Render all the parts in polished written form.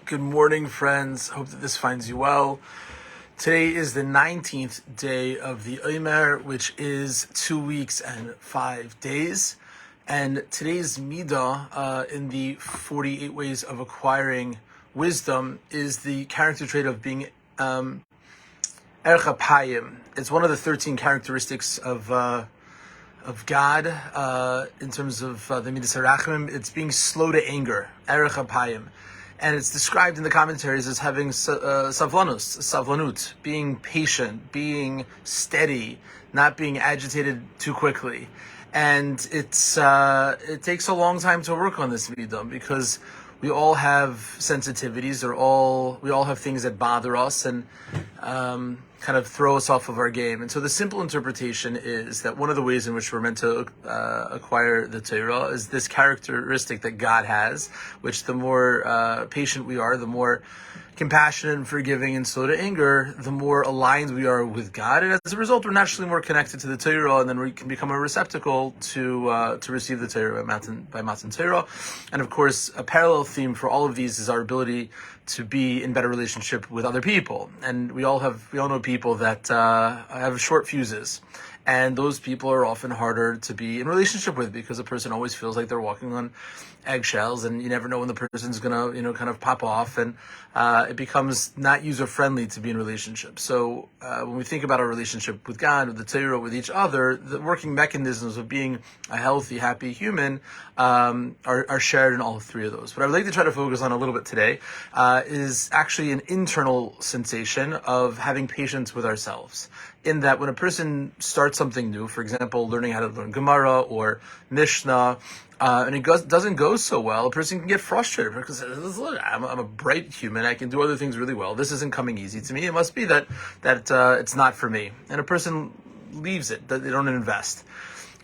Good morning, friends. Hope that this finds you well. Today is the 19th day of the Omer, which is 2 weeks and 5 days. And today's midah in the 48 ways of acquiring wisdom is the character trait of being erech apayim. It's one of the 13 characteristics of God in terms of the midas harachmim. It's being slow to anger, erech apayim. And it's described in the commentaries as having savlanut, being patient, being steady, not being agitated too quickly. And it takes a long time to work on this midah because we all have sensitivities, we all have things that bother us and kind of throw us off of our game. And so the simple interpretation is that one of the ways in which we're meant to acquire the Torah is this characteristic that God has, which the more patient we are, the more compassionate and forgiving and slow to anger, the more aligned we are with God. And as a result, we're naturally more connected to the Torah, and then we can become a receptacle to receive the Torah by Matan Torah. And of course, a parallel theme for all of these is our ability to be in better relationship with other people. And we all know people that have short fuses. And those people are often harder to be in relationship with because a person always feels like they're walking on eggshells, and you never know when the person's gonna, kind of pop off, and it becomes not user-friendly to be in relationship. So when we think about our relationship with God, with the Torah, with each other, the working mechanisms of being a healthy, happy human are shared in all three of those. What I would like to try to focus on a little bit today is actually an internal sensation of having patience with ourselves. In that when a person starts something new, for example, learning how to learn Gemara or Mishnah, and it doesn't go so well, a person can get frustrated because, look, I'm a bright human, I can do other things really well, this isn't coming easy to me, it must be that it's not for me. And a person leaves it, that they don't invest.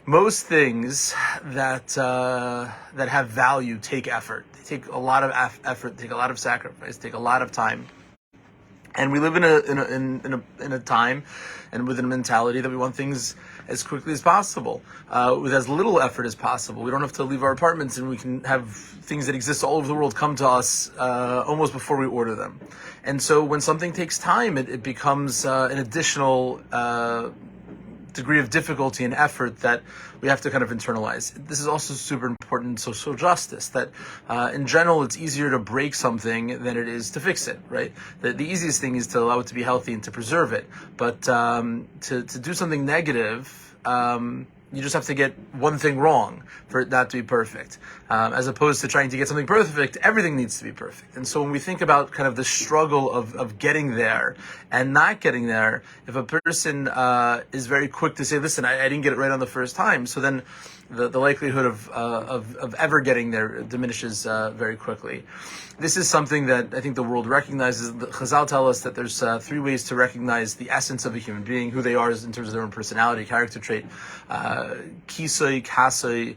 Most things that have value take effort. They take a lot of effort, take a lot of sacrifice, take a lot of time. And we live in a time and with a mentality that we want things as quickly as possible, with as little effort as possible. We don't have to leave our apartments, and we can have things that exist all over the world come to us almost before we order them. And so when something takes time, it becomes an additional degree of difficulty and effort that we have to kind of internalize. This is also super important in social justice, that in general it's easier to break something than it is to fix it, right? The easiest thing is to allow it to be healthy and to preserve it. But to do something negative, you just have to get one thing wrong for it not to be perfect. As opposed to trying to get something perfect, everything needs to be perfect. And so when we think about kind of the struggle of getting there and not getting there, if a person is very quick to say, listen, I didn't get it right on the first time, so then the likelihood of ever getting there diminishes very quickly. This is something that I think the world recognizes. Chazal tell us that there's 3 ways to recognize the essence of a human being, who they are in terms of their own personality, character trait. Kisoi, kasoi,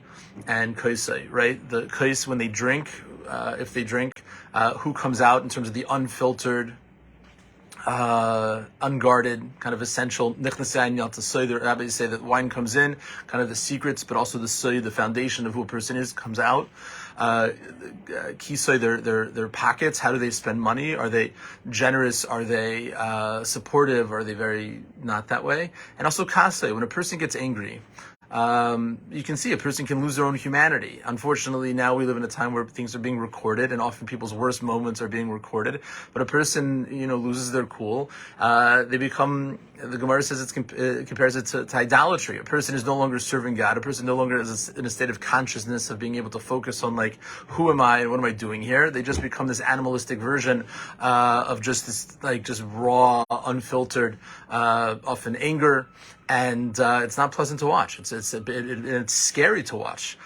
and koisoi, right? The kois, when they drink, if they drink, who comes out in terms of the unfiltered, unguarded, kind of essential. The rabbis say that wine comes in, kind of the secrets, but also the soy, the foundation of who a person is, comes out. Kisoy, their pockets. How do they spend money? Are they generous? Are they supportive? Are they very not that way? And also kasei, when a person gets angry. You can see a person can lose their own humanity. Unfortunately, now we live in a time where things are being recorded, and often people's worst moments are being recorded. But a person, loses their cool. They become. The Gemara says it compares it to idolatry. A person is no longer serving God. A person no longer is in a state of consciousness of being able to focus on who am I and what am I doing here. They just become this animalistic version of just this just raw, unfiltered, often anger. And it's not pleasant to watch. It's scary to watch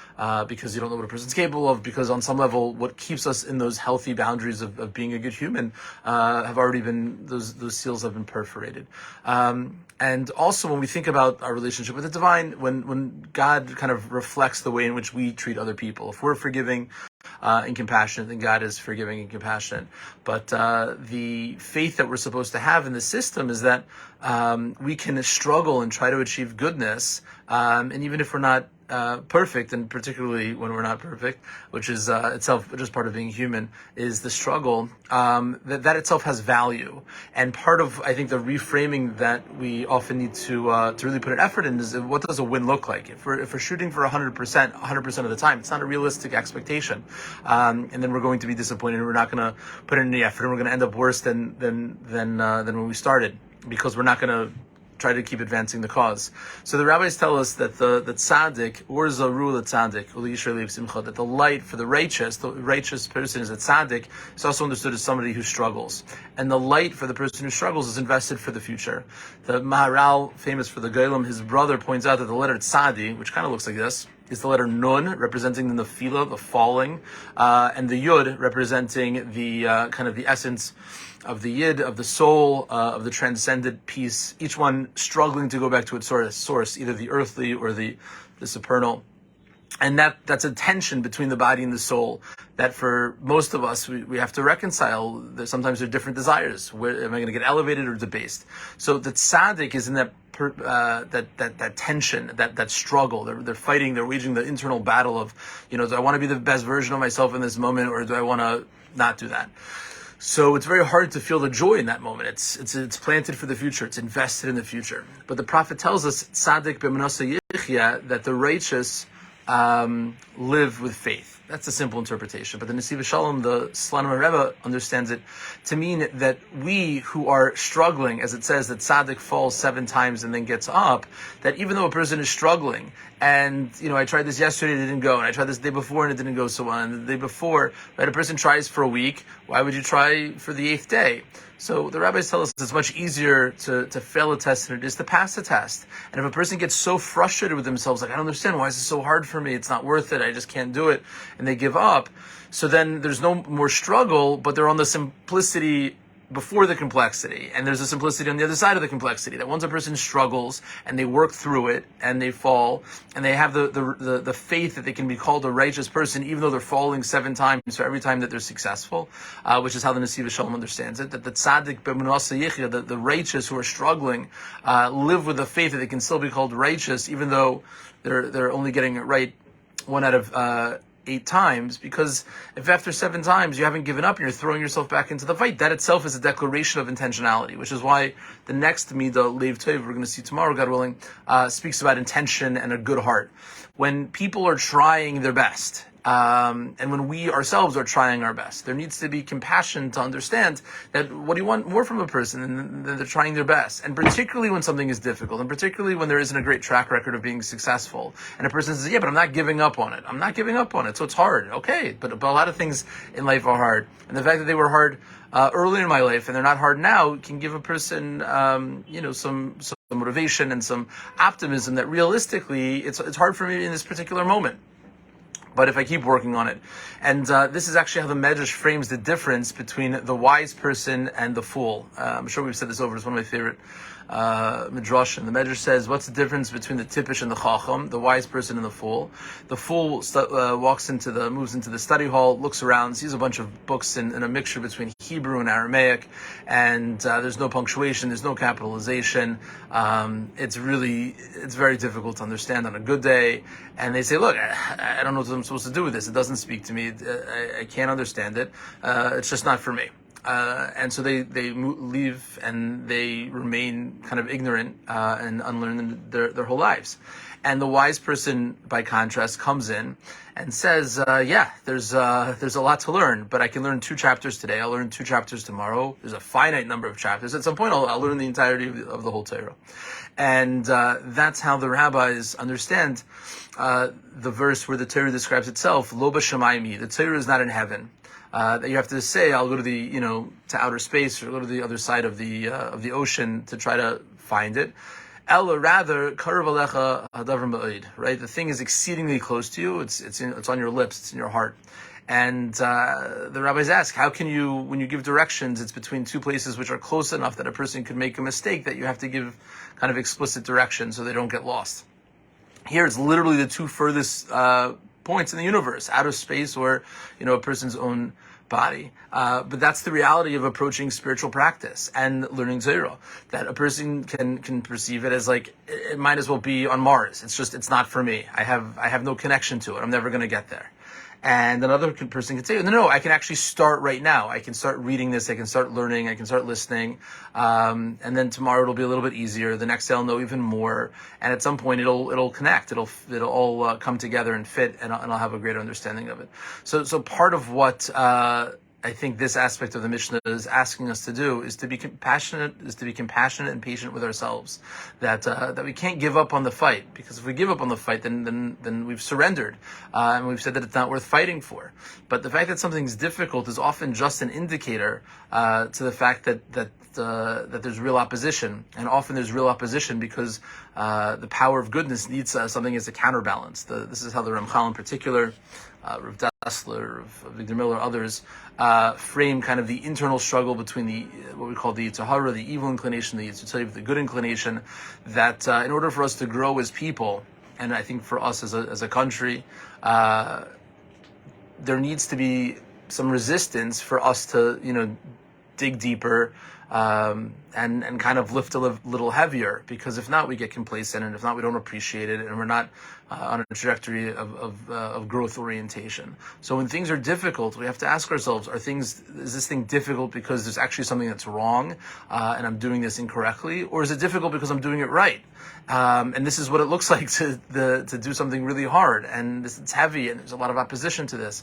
because you don't know what a person's capable of. Because on some level, what keeps us in those healthy boundaries of being a good human have already been those seals have been perforated. And also, when we think about our relationship with the divine, when God kind of reflects the way in which we treat other people, if we're forgiving and compassionate, then God is forgiving and compassionate. But the faith that we're supposed to have in the system is that we can struggle and try to achieve goodness, and even if we're not perfect, and particularly when we're not perfect, which is itself just part of being human, is the struggle, that itself has value. And part of, I think, the reframing that we often need to really put an effort in is, what does a win look like? If we're shooting for 100% of the time, it's not a realistic expectation, and then we're going to be disappointed, and we're not going to put in any effort, and we're going to end up worse than when we started, because we're not going to try to keep advancing the cause. So the rabbis tell us that the tzaddik, or zarul tzaddik, that the light for the righteous person is a tzaddik, is also understood as somebody who struggles. And the light for the person who struggles is invested for the future. The Maharal, famous for the Golem, his brother, points out that the letter tzadi, which kind of looks like this, is the letter nun, representing the nefila, the falling, and the yud, representing the kind of the essence of the yid, of the soul, of the transcendent peace, each one struggling to go back to its source, either the earthly or the supernal. And that's a tension between the body and the soul that for most of us, we have to reconcile. Sometimes there are different desires. Where am I going to get elevated or debased? So the tzaddik is in that tension, that struggle. They're fighting, they're waging the internal battle of, do I want to be the best version of myself in this moment, or do I want to not do that? So it's very hard to feel the joy in that moment. It's planted for the future. It's invested in the future. But the prophet tells us, tzaddik b'manasa yichya, that the righteous live with faith. That's a simple interpretation. But the Nesiv Shalom, the Slanim Rebbe, understands it to mean that we who are struggling, as it says that tzaddik falls 7 times and then gets up, that even though a person is struggling, and I tried this yesterday, it didn't go, and I tried this the day before and it didn't go so well, and the day before, right, a person tries for a week, why would you try for the 8th day? So the rabbis tell us it's much easier to fail a test than it is to pass a test. And if a person gets so frustrated with themselves, like, I don't understand, why is this so hard for me? It's not worth it, I just can't do it, and they give up, so then there's no more struggle, but they're on the simplicity before the complexity, and there's a simplicity on the other side of the complexity, that once a person struggles and they work through it and they fall and they have the faith that they can be called a righteous person even though they're falling 7 times for every time that they're successful, which is how the Nesiv Shalom understands it, that the tzaddik b'manasa yichya, the righteous who are struggling, live with the faith that they can still be called righteous even though they're only getting it right 1 out of 8 times, because if after 7 times you haven't given up and you're throwing yourself back into the fight, that itself is a declaration of intentionality, which is why the next midah, Leiv Tov, we're going to see tomorrow, God willing, speaks about intention and a good heart. When people are trying their best, and when we ourselves are trying our best, there needs to be compassion to understand that what do you want more from a person than they're trying their best, and particularly when something is difficult, and particularly when there isn't a great track record of being successful, and a person says, yeah, but I'm not giving up on it, so it's hard. Okay, but a lot of things in life are hard, and the fact that they were hard earlier in my life and they're not hard now can give a person some motivation and some optimism that realistically it's hard for me in this particular moment, but if I keep working on it. And this is actually how the Medrash frames the difference between the wise person and the fool. I'm sure we've said this over. It's one of my favorite Midrash. And the Medrash says, what's the difference between the Tippish and the Chacham, the wise person and the fool? The fool moves into the study hall, looks around, sees a bunch of books in a mixture between Hebrew and Aramaic, and there's no punctuation, there's no capitalization. It's very difficult to understand on a good day. And they say, look, I don't know what I'm supposed to do with this. It doesn't speak to me. I can't understand it. It's just not for me. And so they leave and they remain kind of ignorant and unlearned their whole lives. And the wise person, by contrast, comes in and says, there's a lot to learn, but I can learn 2 chapters today. I'll learn 2 chapters tomorrow. There's a finite number of chapters. At some point, I'll learn the entirety of the whole Torah. And that's how the rabbis understand the verse where the Torah describes itself, Lo b'shamayim, the Torah is not in heaven. That you have to say, I'll go to to outer space, or go to the other side of the ocean to try to find it. Ella, rather, karev alecha hadavar ma'od, right? The thing is exceedingly close to you. It's on your lips. It's in your heart. And the rabbis ask, how can you, when you give directions, it's between 2 places which are close enough that a person could make a mistake, that you have to give kind of explicit directions so they don't get lost. Here, it's literally the 2 furthest points in the universe, outer space or a person's own body. But that's the reality of approaching spiritual practice and learning Torah. That a person can perceive it as like, it might as well be on Mars. It's not for me. I have no connection to it. I'm never going to get there. And another person can say, no, I can actually start right now. I can start reading this. I can start learning. I can start listening. And then tomorrow it'll be a little bit easier. The next day I'll know even more. And at some point it'll connect. It'll all come together and fit, and I'll have a greater understanding of it. So part of what I think this aspect of the Mishnah is asking us to do is to be compassionate and patient with ourselves. That we can't give up on the fight, because if we give up on the fight, then we've surrendered, and we've said that it's not worth fighting for. But the fact that something's difficult is often just an indicator to the fact that there's real opposition, and often there's real opposition because the power of goodness needs something as a counterbalance. This is how the Ramchal in particular, Rav Dassler, Victor Miller, others frame kind of the internal struggle between what we call the Tahara, the evil inclination, the good inclination, that in order for us to grow as people, and I think for us as a country, there needs to be some resistance for us to, dig deeper, and kind of lift a little heavier, because if not, we get complacent, and if not, we don't appreciate it, and we're not on a trajectory of growth orientation. So when things are difficult, we have to ask ourselves, is this thing difficult because there's actually something that's wrong, and I'm doing this incorrectly, or is it difficult because I'm doing it right? And this is what it looks like to do something really hard, and it's heavy, and there's a lot of opposition to this.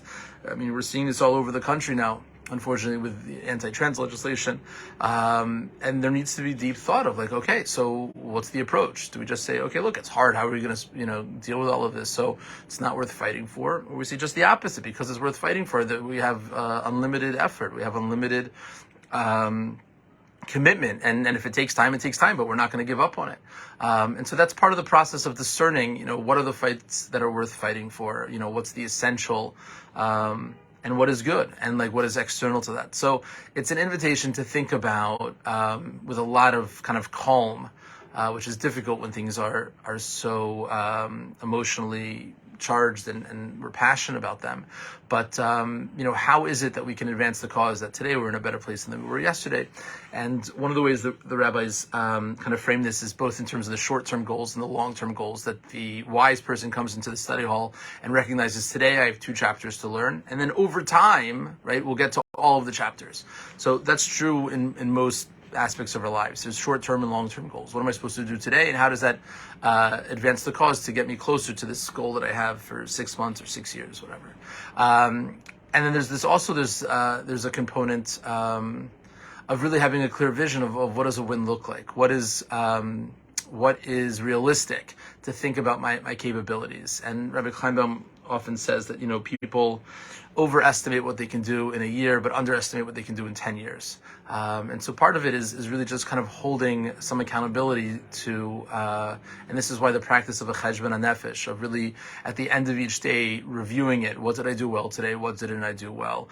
I mean, we're seeing this all over the country now, unfortunately, with the anti-trans legislation, and there needs to be deep thought of like, okay, so what's the approach? Do we just say, okay, look, it's hard, how are we going to deal with all of this, so it's not worth fighting for? Or we say just the opposite, because it's worth fighting for, that we have unlimited effort, we have unlimited commitment, and if it takes time, but we're not going to give up on it. And so that's part of the process of discerning, what are the fights that are worth fighting for, what's the essential, and what is good, and like what is external to that. So it's an invitation to think about with a lot of kind of calm, which is difficult when things are so emotionally charged and we're passionate about them. But how is it that we can advance the cause that today we're in a better place than we were yesterday? And one of the ways that the rabbis kind of frame this is both in terms of the short-term goals and the long-term goals, that the wise person comes into the study hall and recognizes, today I have 2 chapters to learn, and then over time, right, we'll get to all of the chapters. So that's true in most aspects of our lives. There's short-term and long-term goals. What am I supposed to do today, and how does that advance the cause to get me closer to this goal that I have for 6 months or 6 years, whatever? And then there's a component of really having a clear vision of what does a win look like? What is realistic to think about my capabilities? And Rabbi Kleinbaum often says that people overestimate what they can do in a year, but underestimate what they can do in 10 years. And so part of it is really just kind of holding some accountability to, and this is why the practice of a cheshbon hanefesh, of really at the end of each day reviewing it. What did I do well today? What didn't I do well?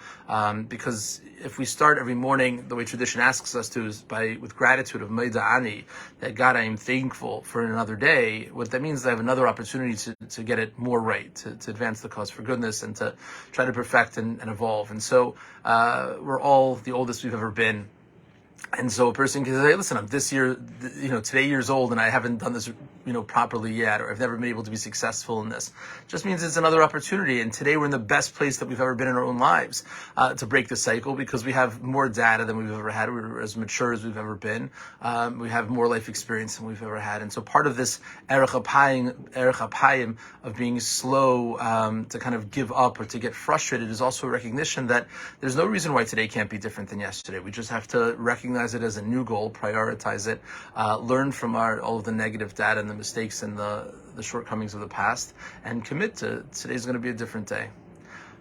Because if we start every morning the way tradition asks us to, is with gratitude of Meida Ani, that God, I am thankful for another day. What that means is I have another opportunity to get it more right, to advance the cause for goodness, and to try to perfect and evolve. And so we're all the oldest we've ever been. And so a person can say, listen, I'm today years old, and I haven't done this, properly yet, or I've never been able to be successful in this. Just means it's another opportunity. And today we're in the best place that we've ever been in our own lives to break the cycle, because we have more data than we've ever had. We're as mature as we've ever been. We have more life experience than we've ever had. And so part of this erech hapayim of being slow to kind of give up or to get frustrated is also a recognition that there's no reason why today can't be different than yesterday. We just have to recognize it as a new goal, prioritize it, learn from all of the negative data and the mistakes and the shortcomings of the past, and commit to today's going to be a different day.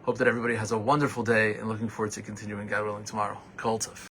Hope that everybody has a wonderful day, and looking forward to continuing, God willing, tomorrow. Kol tov.